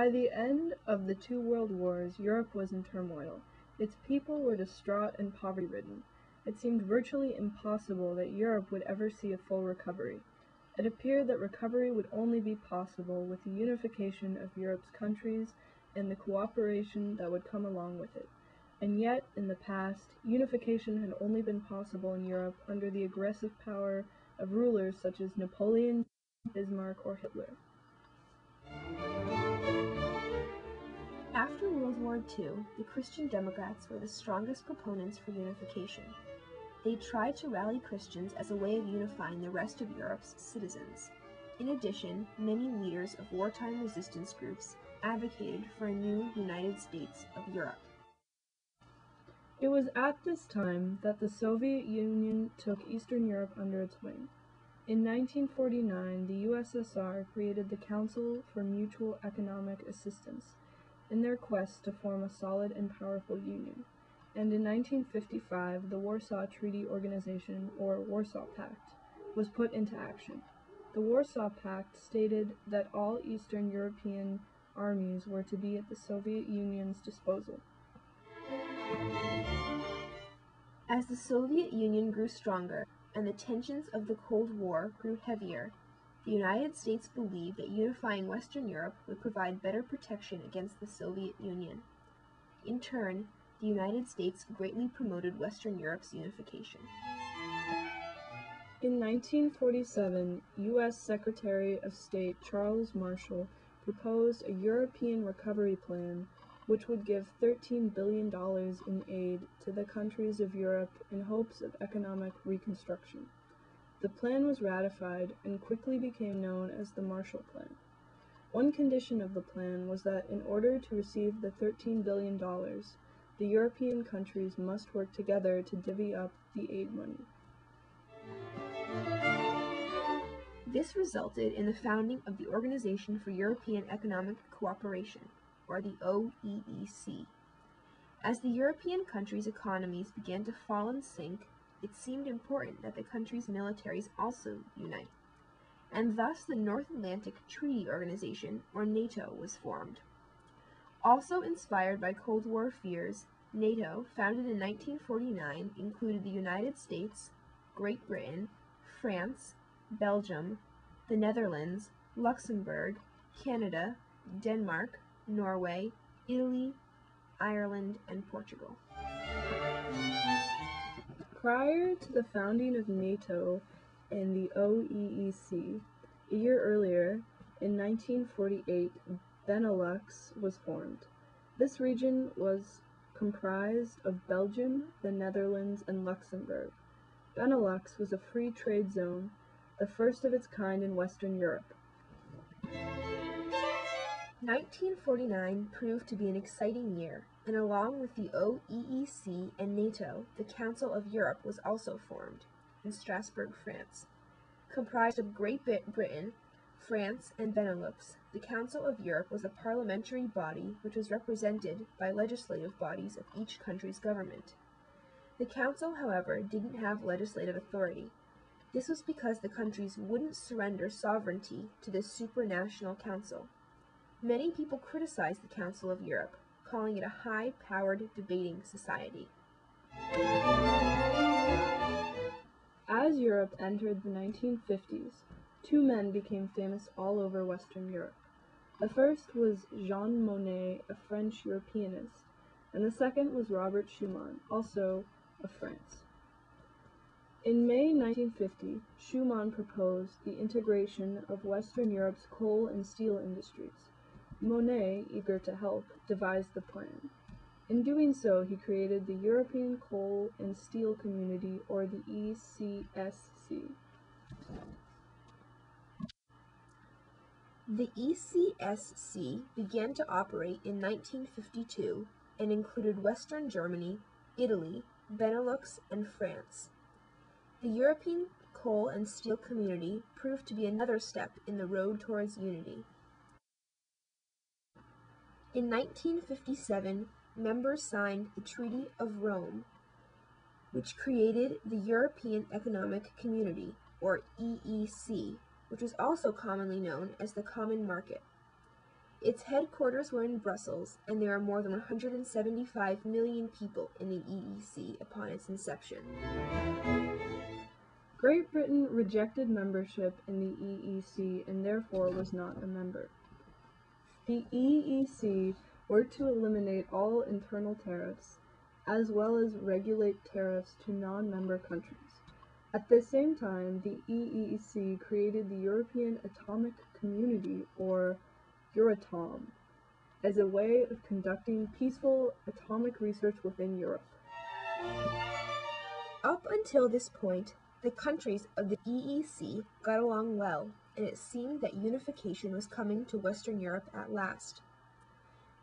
By the end of the two world wars, Europe was in turmoil. Its people were distraught and poverty-ridden. It seemed virtually impossible that Europe would ever see a full recovery. It appeared that recovery would only be possible with the unification of Europe's countries and the cooperation that would come along with it. And yet, in the past, unification had only been possible in Europe under the aggressive power of rulers such as Napoleon, Bismarck, or Hitler. After World War II, the Christian Democrats were the strongest proponents for unification. They tried to rally Christians as a way of unifying the rest of Europe's citizens. In addition, many leaders of wartime resistance groups advocated for a new United States of Europe. It was at this time that the Soviet Union took Eastern Europe under its wing. In 1949, the USSR created the Council for Mutual Economic Assistance in their quest to form a solid and powerful union. And in 1955, the Warsaw Treaty Organization, or Warsaw Pact, was put into action. The Warsaw Pact stated that all Eastern European armies were to be at the Soviet Union's disposal. As the Soviet Union grew stronger and the tensions of the Cold War grew heavier, the United States believed that unifying Western Europe would provide better protection against the Soviet Union. In turn, the United States greatly promoted Western Europe's unification. In 1947, U.S. Secretary of State Charles Marshall proposed a European recovery plan which would give $13 billion in aid to the countries of Europe in hopes of economic reconstruction. The plan was ratified and quickly became known as the Marshall Plan. One condition of the plan was that in order to receive the $13 billion, the European countries must work together to divvy up the aid money. This resulted in the founding of the Organization for European Economic Cooperation, or the OEEC. As the European countries' economies began to fall in sync, it seemed important that the countries' militaries also unite, and thus the North Atlantic Treaty Organization, or NATO, was formed. Also inspired by Cold War fears, NATO, founded in 1949, included the United States, Great Britain, France, Belgium, the Netherlands, Luxembourg, Canada, Denmark, Norway, Italy, Ireland, and Portugal. Prior to the founding of NATO and the OEEC, a year earlier, in 1948, Benelux was formed. This region was comprised of Belgium, the Netherlands, and Luxembourg. Benelux was a free trade zone, the first of its kind in Western Europe. 1949 proved to be an exciting year, and along with the OEEC and NATO, the Council of Europe was also formed, in Strasbourg, France. Comprised of Great Britain, France, and Benelux, the Council of Europe was a parliamentary body which was represented by legislative bodies of each country's government. The Council, however, didn't have legislative authority. This was because the countries wouldn't surrender sovereignty to this supranational council. Many people criticized the Council of Europe, calling it a high-powered debating society. As Europe entered the 1950s, two men became famous all over Western Europe. The first was Jean Monnet, a French Europeanist, and the second was Robert Schuman, also of France. In May 1950, Schuman proposed the integration of Western Europe's coal and steel industries. Monnet, eager to help, devised the plan. In doing so, he created the European Coal and Steel Community, or the ECSC. The ECSC began to operate in 1952 and included Western Germany, Italy, Benelux, and France. The European Coal and Steel Community proved to be another step in the road towards unity. In 1957, members signed the Treaty of Rome, which created the European Economic Community, or EEC, which was also commonly known as the Common Market. Its headquarters were in Brussels, and there are more than 175 million people in the EEC upon its inception. Great Britain rejected membership in the EEC and therefore was not a member. The EEC worked to eliminate all internal tariffs, as well as regulate tariffs to non-member countries. At the same time, the EEC created the European Atomic Community, or Euratom, as a way of conducting peaceful atomic research within Europe. Up until this point, the countries of the EEC got along well, and it seemed that unification was coming to Western Europe at last.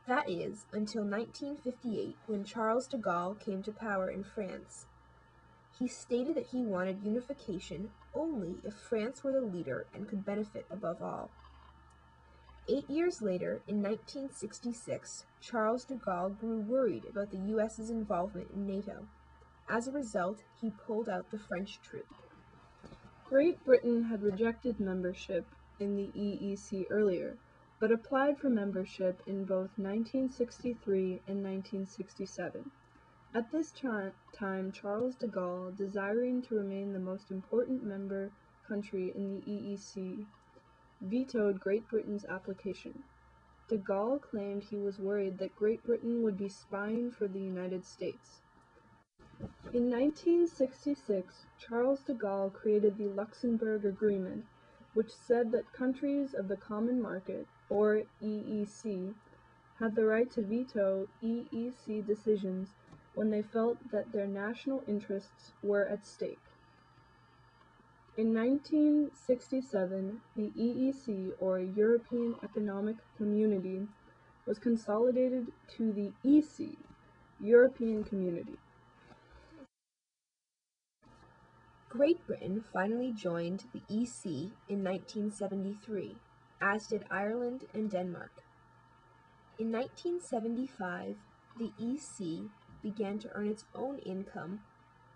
That is, until 1958, when Charles de Gaulle came to power in France. He stated that he wanted unification only if France were the leader and could benefit above all. 8 years later, in 1966, Charles de Gaulle grew worried about the US's involvement in NATO. As a result, he pulled out the French troops. Great Britain had rejected membership in the EEC earlier, but applied for membership in both 1963 and 1967. At this time, Charles de Gaulle, desiring to remain the most important member country in the EEC, vetoed Great Britain's application. De Gaulle claimed he was worried that Great Britain would be spying for the United States. In 1966, Charles de Gaulle created the Luxembourg Agreement, which said that countries of the Common Market, or EEC, had the right to veto EEC decisions when they felt that their national interests were at stake. In 1967, the EEC, or European Economic Community, was consolidated to the EC, European Community. Great Britain finally joined the EC in 1973, as did Ireland and Denmark. In 1975, the EC began to earn its own income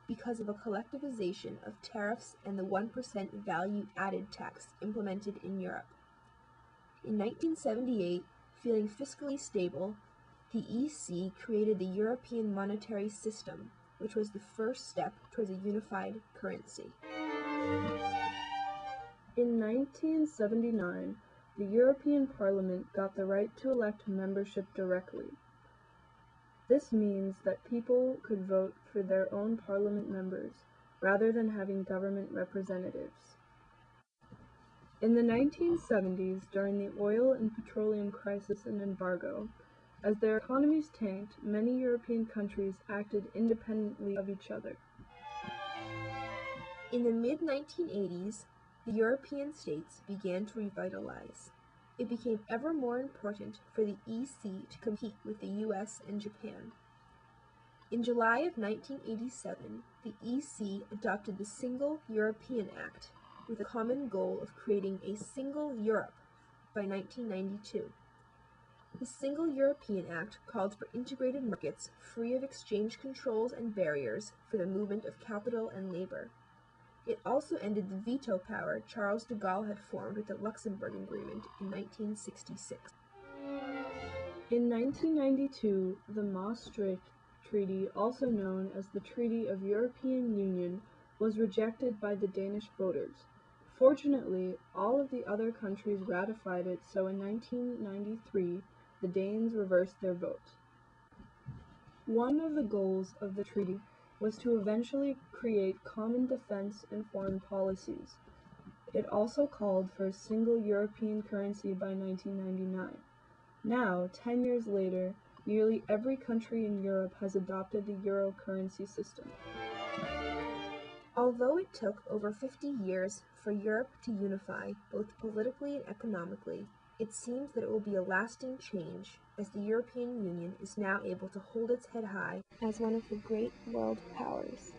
because of a collectivization of tariffs and the 1% value-added tax implemented in Europe. In 1978, feeling fiscally stable, the EC created the European Monetary System, which was the first step towards a unified currency. In 1979, the European Parliament got the right to elect membership directly. This means that people could vote for their own parliament members, rather than having government representatives. In the 1970s, during the oil and petroleum crisis and embargo, as their economies tanked, many European countries acted independently of each other. In the mid-1980s, the European states began to revitalize. It became ever more important for the EC to compete with the US and Japan. In July of 1987, the EC adopted the Single European Act with a common goal of creating a single Europe by 1992. The Single European Act called for integrated markets free of exchange controls and barriers for the movement of capital and labor. It also ended the veto power Charles de Gaulle had formed with the Luxembourg Agreement in 1966. In 1992, the Maastricht Treaty, also known as the Treaty of European Union, was rejected by the Danish voters. Fortunately, all of the other countries ratified it, so in 1993, the Danes reversed their vote. One of the goals of the treaty was to eventually create common defense and foreign policies. It also called for a single European currency by 1999. Now, 10 years later, nearly every country in Europe has adopted the euro currency system. Although it took over 50 years for Europe to unify, both politically and economically, it seems that it will be a lasting change as the European Union is now able to hold its head high as one of the great world powers.